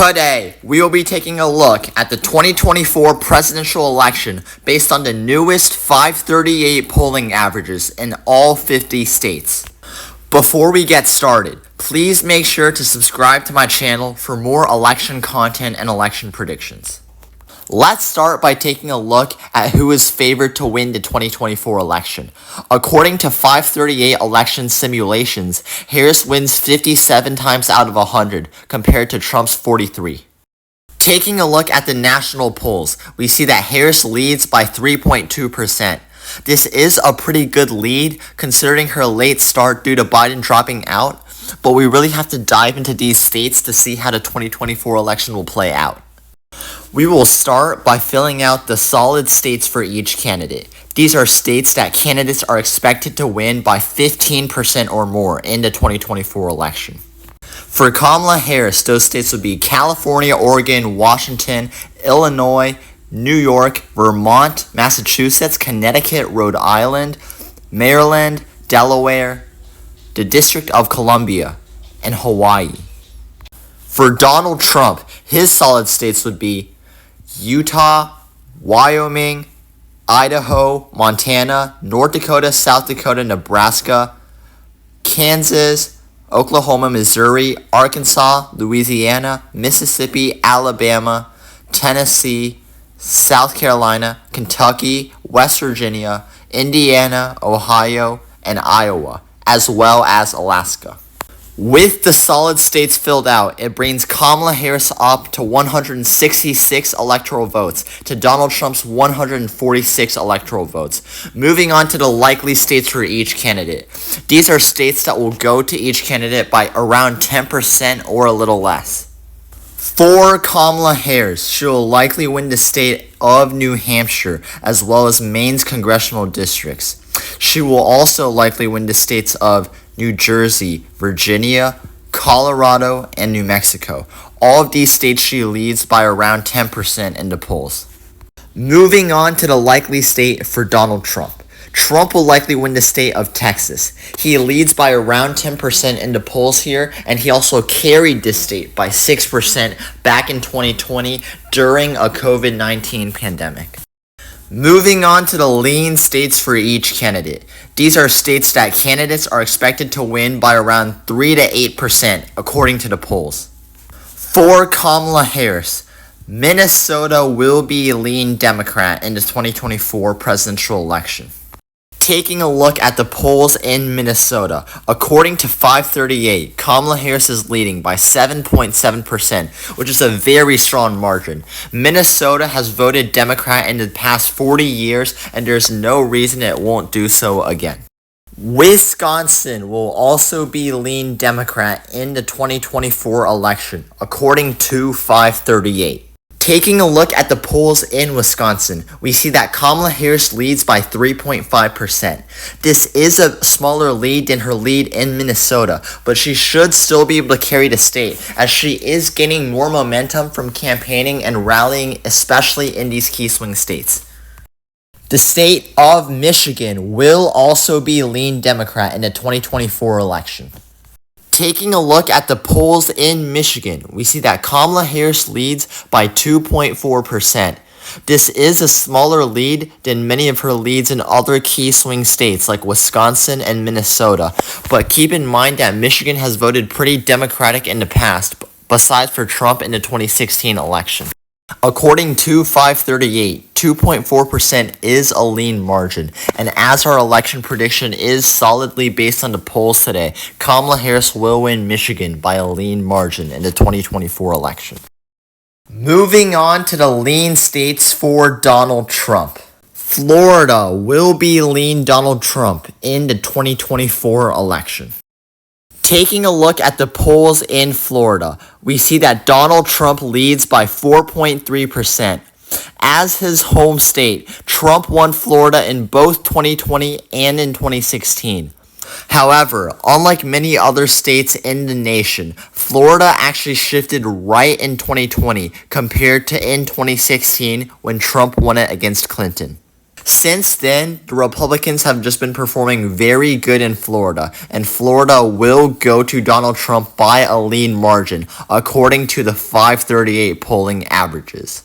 Today, we will be taking a look at the 2024 presidential election based on the newest 538 polling averages in all 50 states. Before we get started, please make sure to subscribe to my channel for more election content and election predictions. Let's start by taking a look at who is favored to win the 2024 election. According to 538 election simulations, Harris wins 57 times out of 100 compared to Trump's 43. Taking a look at the national polls, we see that Harris leads by 3.2%. This is a pretty good lead considering her late start due to Biden dropping out, but we really have to dive into these states to see how the 2024 election will play out. We will start by filling out the solid states for each candidate. These are states that candidates are expected to win by 15% or more in the 2024 election. For Kamala Harris, those states would be California, Oregon, Washington, Illinois, New York, Vermont, Massachusetts, Connecticut, Rhode Island, Maryland, Delaware, the District of Columbia, and Hawaii. For Donald Trump, his solid states would be Utah, Wyoming, Idaho, Montana, North Dakota, South Dakota, Nebraska, Kansas, Oklahoma, Missouri, Arkansas, Louisiana, Mississippi, Alabama, Tennessee, South Carolina, Kentucky, West Virginia, Indiana, Ohio, and Iowa, as well as Alaska. With the solid states filled out, it brings Kamala Harris up to 166 electoral votes to Donald Trump's 146 electoral votes. Moving on to the likely states for each candidate. These are states that will go to each candidate by around 10% or a little less. For Kamala Harris, she will likely win the state of New Hampshire as well as Maine's congressional districts. She will also likely win the states of New Jersey, Virginia, Colorado, and New Mexico. All of these states she leads by around 10% in the polls. Moving on to the likely state for Donald Trump. Trump will likely win the state of Texas. He leads by around 10% in the polls here, and he also carried this state by 6% back in 2020 during a COVID-19 pandemic. Moving on to the lean states for each candidate. These are states that candidates are expected to win by around 3 to 8% according to the polls. For Kamala Harris, Minnesota will be a lean Democrat in the 2024 presidential election. Taking a look at the polls in Minnesota, according to 538, Kamala Harris is leading by 7.7%, which is a very strong margin. Minnesota has voted Democrat in the past 40 years, and there's no reason it won't do so again. Wisconsin will also be lean Democrat in the 2024 election, according to 538. Taking a look at the polls in Wisconsin, we see that Kamala Harris leads by 3.5%. This is a smaller lead than her lead in Minnesota, but she should still be able to carry the state as she is gaining more momentum from campaigning and rallying, especially in these key swing states. The state of Michigan will also be lean Democrat in the 2024 election. Taking a look at the polls in Michigan, we see that Kamala Harris leads by 2.4%. This is a smaller lead than many of her leads in other key swing states like Wisconsin and Minnesota, but keep in mind that Michigan has voted pretty Democratic in the past, besides for Trump in the 2016 election. According to 538, 2.4% is a lean margin, and as our election prediction is solidly based on the polls today, Kamala Harris will win Michigan by a lean margin in the 2024 election. Moving on to the lean states for Donald Trump. Florida will be lean Donald Trump in the 2024 election. Taking a look at the polls in Florida, we see that Donald Trump leads by 4.3%. As his home state, Trump won Florida in both 2020 and in 2016. However, unlike many other states in the nation, Florida actually shifted right in 2020 compared to in 2016 when Trump won it against Clinton. Since then, the Republicans have just been performing very good in Florida, and Florida will go to Donald Trump by a lean margin, according to the 538 polling averages.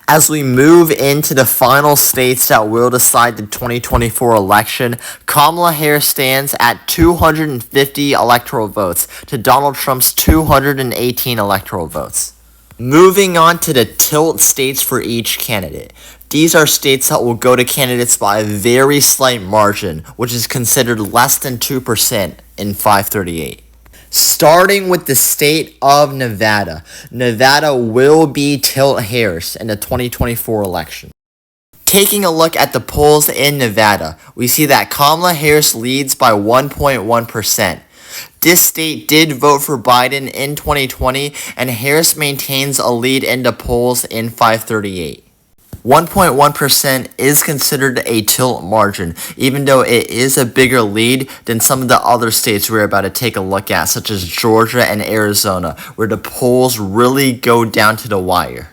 As we move into the final states that will decide the 2024 election, Kamala Harris stands at 250 electoral votes to Donald Trump's 218 electoral votes. Moving on to the tilt states for each candidate. These are states that will go to candidates by a very slight margin, which is considered less than 2% in 538. Starting with the state of Nevada. Nevada will be tilt Harris in the 2024 election. Taking a look at the polls in Nevada, we see that Kamala Harris leads by 1.1%. This state did vote for Biden in 2020, and Harris maintains a lead in the polls in 538. 1.1% is considered a tilt margin, even though it is a bigger lead than some of the other states we're about to take a look at, such as Georgia and Arizona, where the polls really go down to the wire.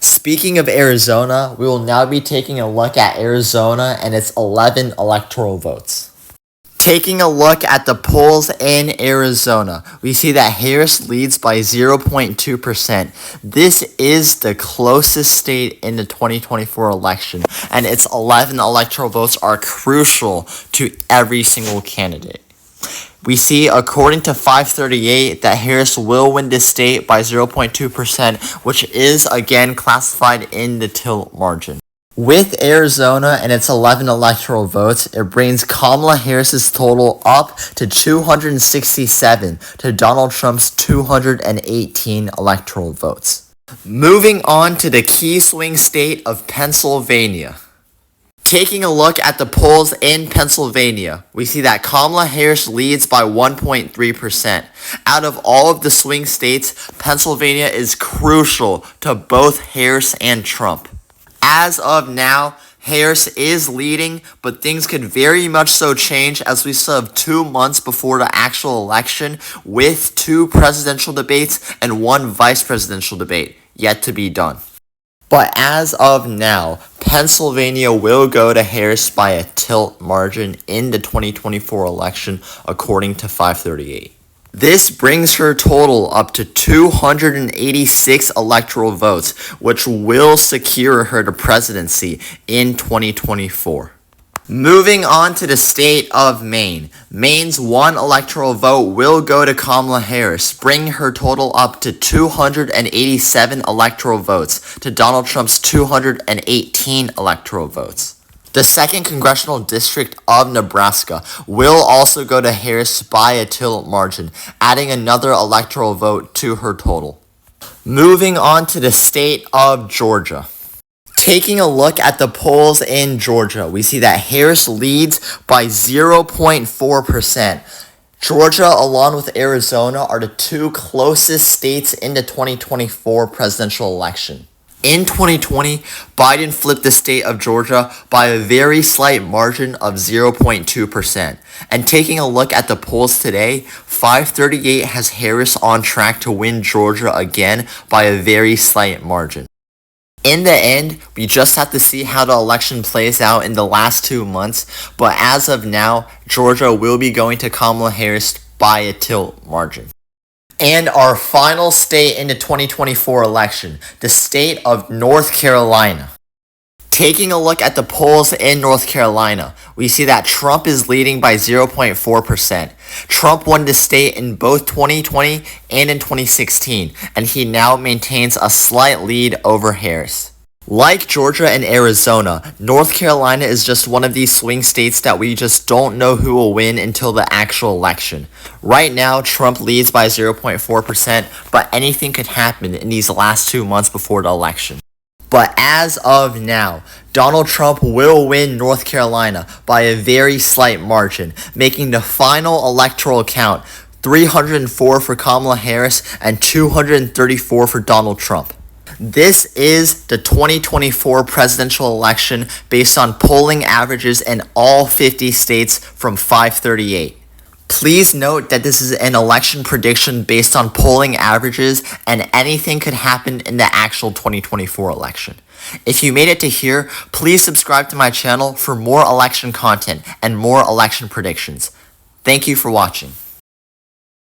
Speaking of Arizona, we will now be taking a look at Arizona and its 11 electoral votes. Taking a look at the polls in Arizona, we see that Harris leads by 0.2%. This is the closest state in the 2024 election, and its 11 electoral votes are crucial to every single candidate. We see, according to 538, that Harris will win this state by 0.2%, which is again classified in the tilt margin. With Arizona and its 11 electoral votes, it brings Kamala Harris's total up to 267 to Donald Trump's 218 electoral votes. Moving on to the key swing state of Pennsylvania. Taking a look at the polls in Pennsylvania, we see that Kamala Harris leads by 1.3%. Out of all of the swing states, Pennsylvania is crucial to both Harris and Trump. As of now, Harris is leading, but things could very much so change as we still have 2 months before the actual election, with 2 presidential debates and 1 vice presidential debate yet to be done. But as of now, Pennsylvania will go to Harris by a tilt margin in the 2024 election, according to 538. This brings her total up to 286 electoral votes, which will secure her the presidency in 2024. Moving on to the state of Maine. Maine's 1 electoral vote will go to Kamala Harris, bringing her total up to 287 electoral votes to Donald Trump's 218 electoral votes. The 2nd Congressional District of Nebraska will also go to Harris by a tilt margin, adding another electoral vote to her total. Moving on to the state of Georgia. Taking a look at the polls in Georgia, we see that Harris leads by 0.4%. Georgia, along with Arizona, are the 2 closest states in the 2024 presidential election. In 2020, Biden flipped the state of Georgia by a very slight margin of 0.2%. And taking a look at the polls today, 538 has Harris on track to win Georgia again by a very slight margin. In the end, we just have to see how the election plays out in the last 2 months, but as of now, Georgia will be going to Kamala Harris by a tilt margin. And our final state in the 2024 election, the state of North Carolina. Taking a look at the polls in North Carolina, we see that Trump is leading by 0.4%. Trump won the state in both 2020 and in 2016, and he now maintains a slight lead over Harris. Like Georgia and Arizona, North Carolina is just one of these swing states that we just don't know who will win until the actual election. Right now, Trump leads by 0.4%, but anything could happen in these last 2 months before the election. But as of now, Donald Trump will win North Carolina by a very slight margin, making the final electoral count 304 for Kamala Harris and 234 for Donald Trump. This is the 2024 presidential election based on polling averages in all 50 states from 538. Please note that this is an election prediction based on polling averages, and anything could happen in the actual 2024 election. If you made it to here, please subscribe to my channel for more election content and more election predictions. Thank you for watching.